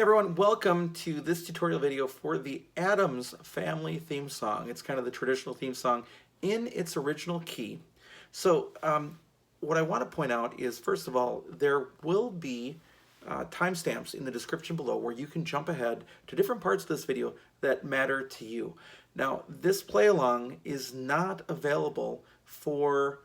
everyone, welcome to this tutorial video for the Addams Family Theme Song. It's kind of the traditional theme song in its original key. So what I want to point out is, first of all, there will be timestamps in the description below where you can jump ahead to different parts of this video that matter to you. Now, this play along is not available for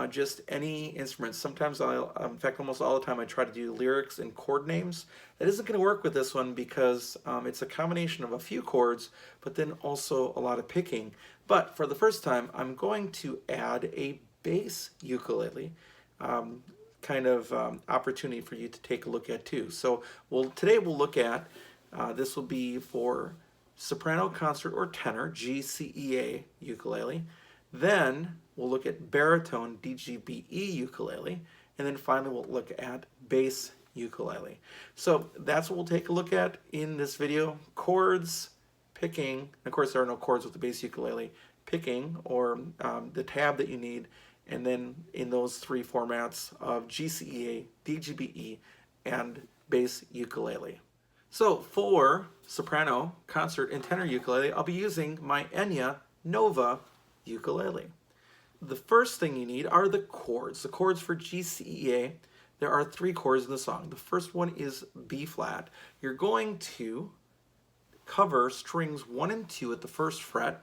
just any instruments. Sometimes in fact, almost all the time I try to do lyrics and chord names. That isn't going to work with this one because it's a combination of a few chords, but then also a lot of picking. But for the first time, I'm going to add a bass ukulele kind of opportunity for you to take a look at too. So today we'll look at, this will be for soprano, concert, or tenor, GCEA ukulele. Then we'll look at baritone, DGBE ukulele, and then finally we'll look at bass ukulele. So that's what we'll take a look at in this video. Chords, picking, of course there are no chords with the bass ukulele, picking, or the tab that you need, and then in those three formats of GCEA, DGBE, and bass ukulele. So for soprano, concert, and tenor ukulele, I'll be using my Enya Nova ukulele. The first thing you need are the chords. The chords for GCEA, there are three chords in the song. The first one is B flat. You're going to cover strings 1 and 2 at the first fret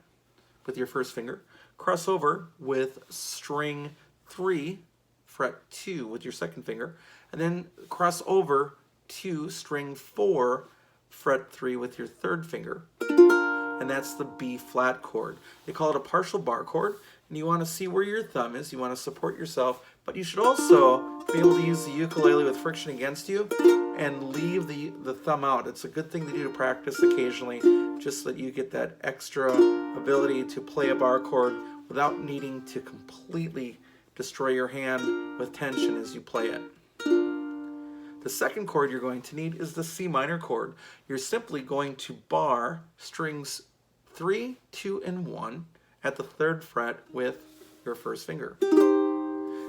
with your first finger, cross over with string 3, fret 2 with your second finger, and then cross over to string 4, fret 3 with your third finger. And that's the B flat chord. They call it a partial bar chord, and you want to see where your thumb is. You want to support yourself, but you should also be able to use the ukulele with friction against you and leave the thumb out. It's a good thing to do to practice occasionally, just so that you get that extra ability to play a bar chord without needing to completely destroy your hand with tension as you play it. The second chord you're going to need is the C minor chord. You're simply going to bar strings 3, 2, and 1 at the third fret with your first finger.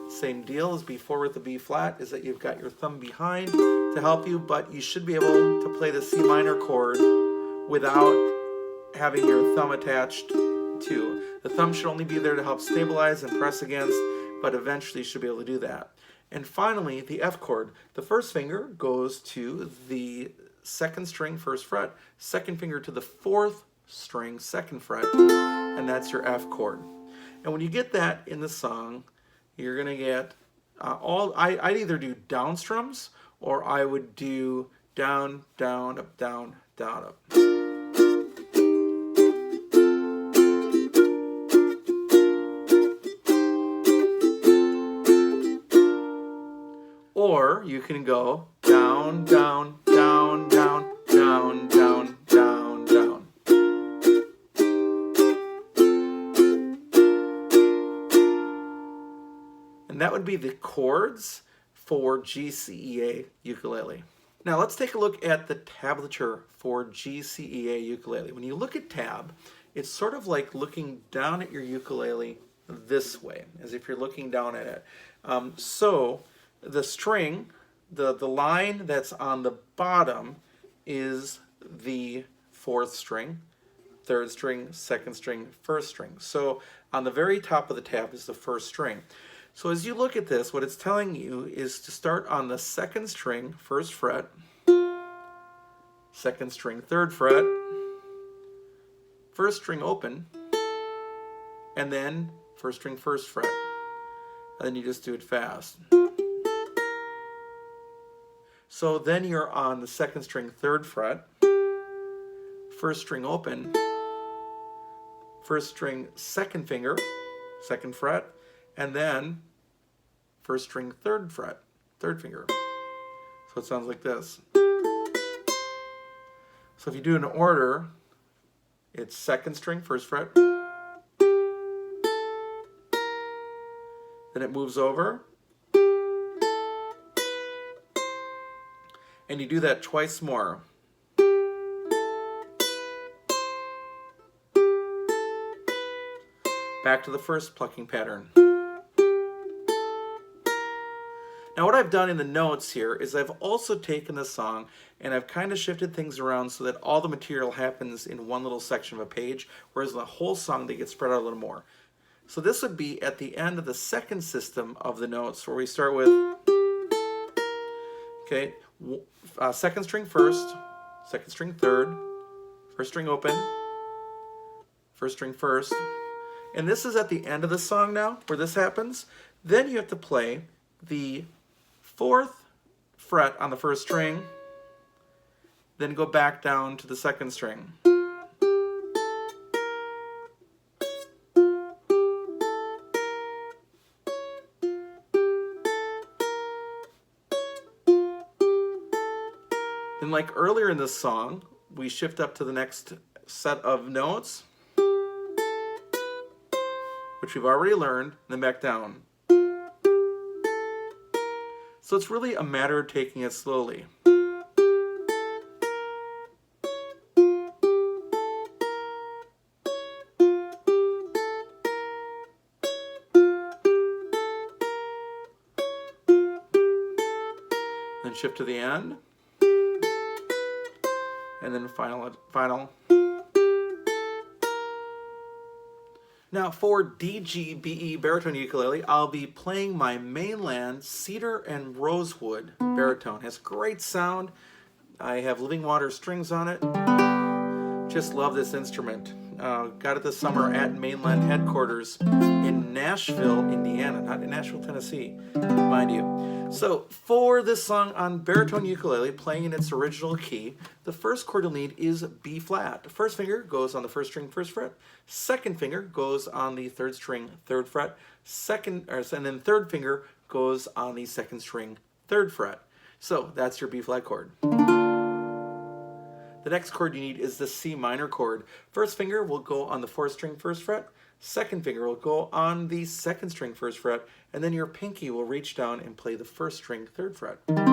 Same deal as before with the B flat, is that you've got your thumb behind to help you, but you should be able to play the C minor chord without having your thumb attached to. The thumb should only be there to help stabilize and press against, but eventually you should be able to do that. And finally, the F chord. The first finger goes to the second string, first fret, second finger to the fourth string, second fret, and that's your F chord. And when you get that in the song, you're going to get I'd either do down strums, or I would do down, down, up, down, down, up. Or you can go down, down, down, down, down, down, down, down. And that would be the chords for GCEA ukulele. Now let's take a look at the tablature for GCEA ukulele. When you look at tab, it's sort of like looking down at your ukulele this way, as if you're looking down at it. So the string, the line that's on the bottom is the fourth string, third string, second string, first string. So on the very top of the tab is the first string. So as you look at this, what it's telling you is to start on the second string, first fret, second string, third fret, first string open, and then first string, first fret. And then you just do it fast. So then you're on the second string, third fret, first string open, first string, second finger, second fret, and then first string, third fret, third finger. So it sounds like this. So if you do an order, it's second string, first fret, then it moves over, and you do that twice more. Back to the first plucking pattern. Now what I've done in the notes here is I've also taken the song and I've kind of shifted things around so that all the material happens in one little section of a page, whereas the whole song they get spread out a little more. So this would be at the end of the second system of the notes, where we start with, okay, second string first, second string third, first string open, first string first. And this is at the end of the song now, where this happens. Then you have to play the fourth fret on the first string, then go back down to the second string. Then, like earlier in this song, we shift up to the next set of notes, which we've already learned, then back down. So it's really a matter of taking it slowly. Then shift to the end. And then final. Now for DGBE baritone ukulele, I'll be playing my mainland cedar and rosewood baritone. It has great sound. I have living water strings on it. Just love this instrument. Got it this summer at mainland headquarters in Nashville, Indiana, not in Nashville, Tennessee, mind you. So for this song on baritone ukulele, playing in its original key, the first chord you'll need is B flat. The first finger goes on the first string, first fret. Second finger goes on the third string, third fret. And then third finger goes on the second string, third fret. So that's your B flat chord. The next chord you need is the C minor chord. First finger will go on the fourth string, first fret. Second finger will go on the second string, first fret, and then your pinky will reach down and play the first string, third fret. And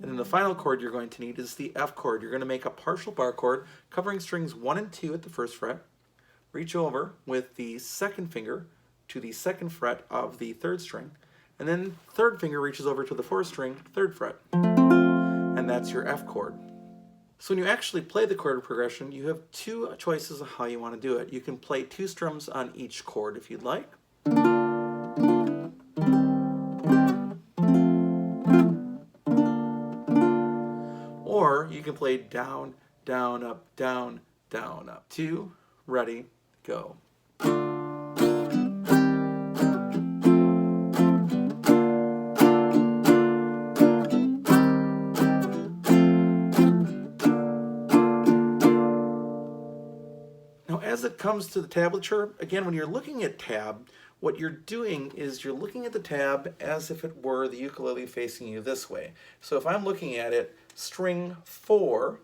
then the final chord you're going to need is the F chord. You're going to make a partial bar chord covering strings 1 and 2 at the first fret. Reach over with the second finger to the second fret of the third string, and then third finger reaches over to the fourth string, third fret. And that's your F chord. So when you actually play the chord progression, you have two choices of how you want to do it. You can play 2 strums on each chord if you'd like. Or you can play down, down, up, down, down, up. 2, ready, go. As it comes to the tablature, again, when you're looking at tab, what you're doing is you're looking at the tab as if it were the ukulele facing you this way. So if I'm looking at it, string 4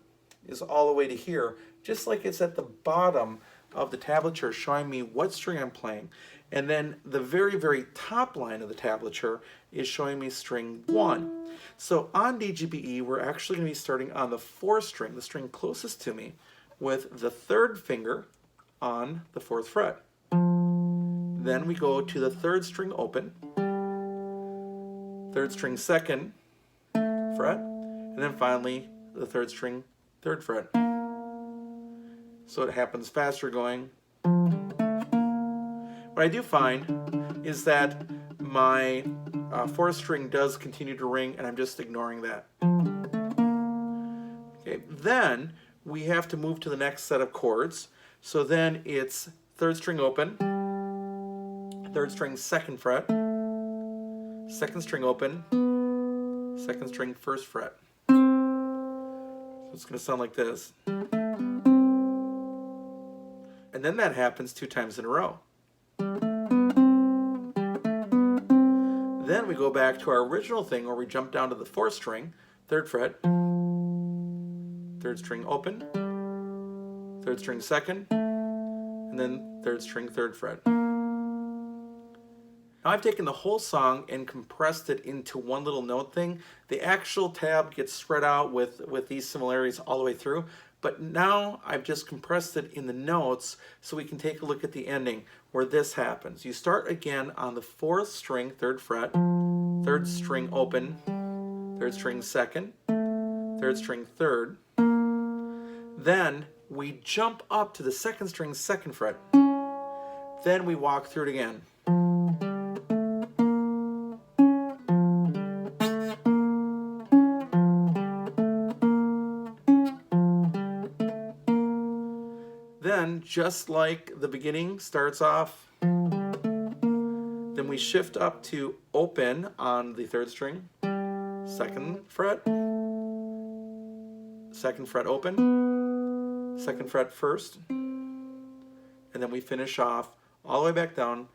is all the way to here, just like it's at the bottom of the tablature showing me what string I'm playing. And then the very, very top line of the tablature is showing me string 1. So on DGBE, we're actually going to be starting on the 4th string, the string closest to me, with the third finger on the 4th fret. Then we go to the 3rd string open, 3rd string 2nd fret, and then finally the 3rd string 3rd fret. So it happens faster going. What I do find is that my 4th string does continue to ring, and I'm just ignoring that. Okay, then we have to move to the next set of chords. So then it's 3rd string open, 3rd string 2nd fret, 2nd string open, 2nd string 1st fret. So it's going to sound like this. And then that happens 2 times in a row. Then we go back to our original thing where we jump down to the 4th string, 3rd fret, 3rd string open, 3rd string 2nd, and then 3rd string 3rd fret. Now I've taken the whole song and compressed it into one little note thing. The actual tab gets spread out with these similarities all the way through, But now I've just compressed it in the notes so we can take a look at the ending where this happens. You start again on the 4th string, 3rd fret, 3rd string open, 3rd string 2nd, 3rd string 3rd. Then we jump up to the 2nd string 2nd fret. Then we walk through it again. Then, just like the beginning starts off, then we shift up to open on the 3rd string, 2nd fret, 2nd fret open, 2nd fret 1st, and then we finish off all the way back down,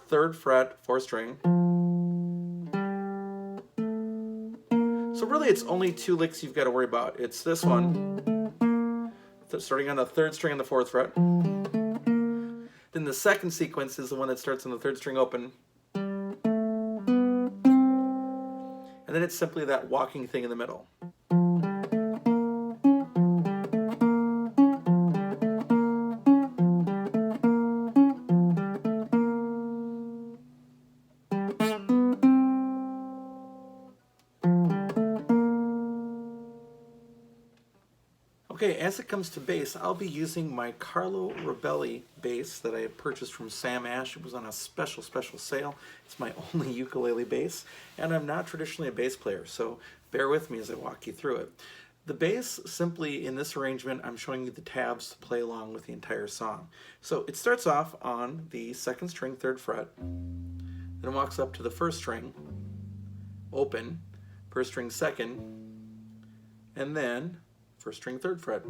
3rd fret, 4th string. So really it's only 2 licks you've got to worry about. It's this one, starting on the 3rd string on the 4th fret. Then the second sequence is the one that starts on the 3rd string open. And then it's simply that walking thing in the middle. Okay, as it comes to bass, I'll be using my Carlo Robelli bass that I had purchased from Sam Ash. It was on a special sale. It's my only ukulele bass, and I'm not traditionally a bass player, so bear with me as I walk you through it. The bass, simply in this arrangement, I'm showing you the tabs to play along with the entire song. So it starts off on the 2nd string, 3rd fret, then walks up to the 1st string, open, 1st string 2nd, and then 1st string 3rd fret.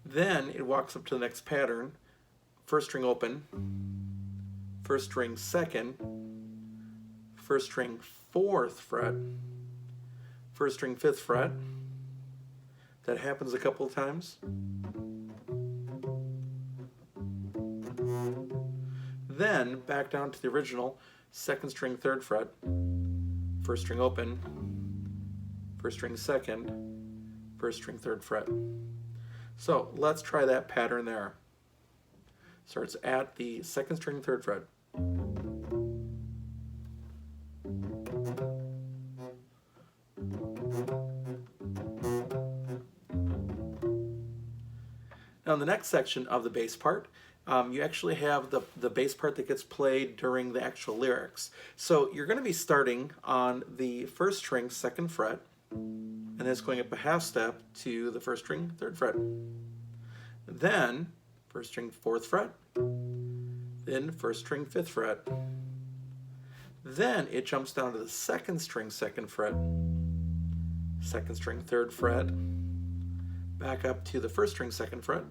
Then it walks up to the next pattern, 1st string open, 1st string 2nd, 1st string 4th fret, 1st string 5th fret. That happens a couple of times. Then back down to the original 2nd string 3rd fret, 1st string open, 1st string 2nd, 1st string 3rd fret. So let's try that pattern there. Starts at the 2nd string 3rd fret. Now in the next section of the bass part, you actually have the bass part that gets played during the actual lyrics. So you're going to be starting on the 1st string 2nd fret, and then it's going up a half step to the 1st string 3rd fret. Then 1st string 4th fret, then 1st string 5th fret. Then it jumps down to the 2nd string 2nd fret, 2nd string 3rd fret, back up to the 1st string 2nd fret,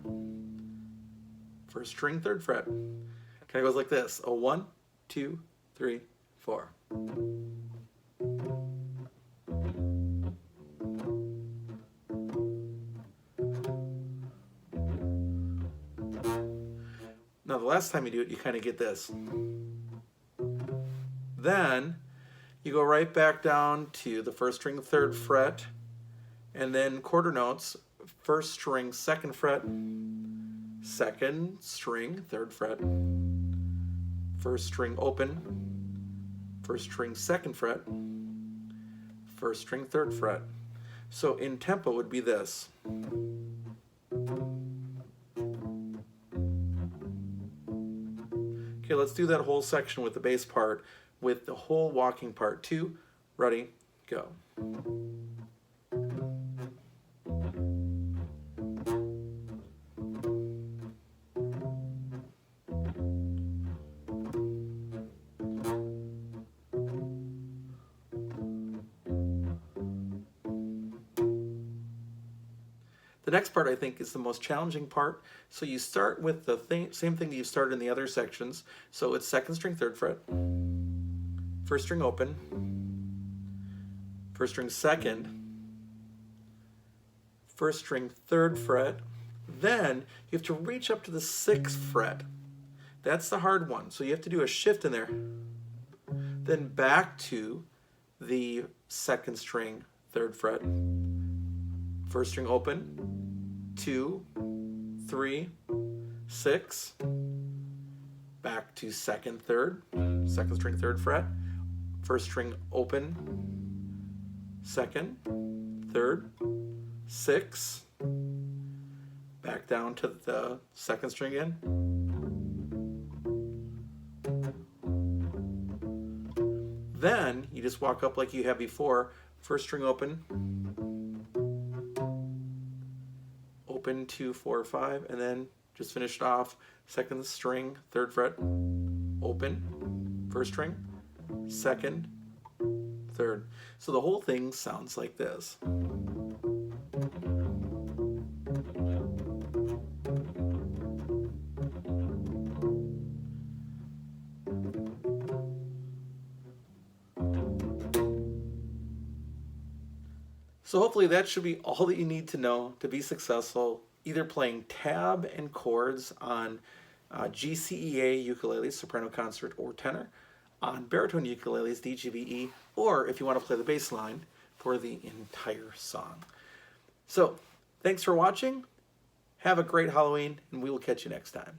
1st string 3rd fret. Kind of goes like this: a 1, 2, 3, 4. Now the last time you do it, you kind of get this. Then you go right back down to the 1st string 3rd fret, and then quarter notes, 1st string 2nd fret, 2nd string 3rd fret, 1st string open, 1st string 2nd fret, 1st string 3rd fret. So in tempo would be this. Okay, let's do that whole section with the bass part, with the whole walking part. 2, ready, go. The next part, I think, is the most challenging part. So you start with the same thing that you started in the other sections. So it's 2nd string 3rd fret, 1st string open, 1st string 2nd, 1st string 3rd fret. Then you have to reach up to the 6th fret. That's the hard one. So you have to do a shift in there. Then back to the 2nd string 3rd fret, first string open, 2, 3, 6, back to second, third, second string, third fret, first string open, second, third, 6, back down to the second string again, then you just walk up like you have before, first string open, open 2, 4, 5, and then just finished off second string, third fret, open, first string, second, third. So the whole thing sounds like this. So hopefully that should be all that you need to know to be successful, either playing tab and chords on GCEA ukuleles, soprano, concert, or tenor, on baritone ukuleles, DGBE, or if you want to play the bass line for the entire song. So thanks for watching. Have a great Halloween, and we will catch you next time.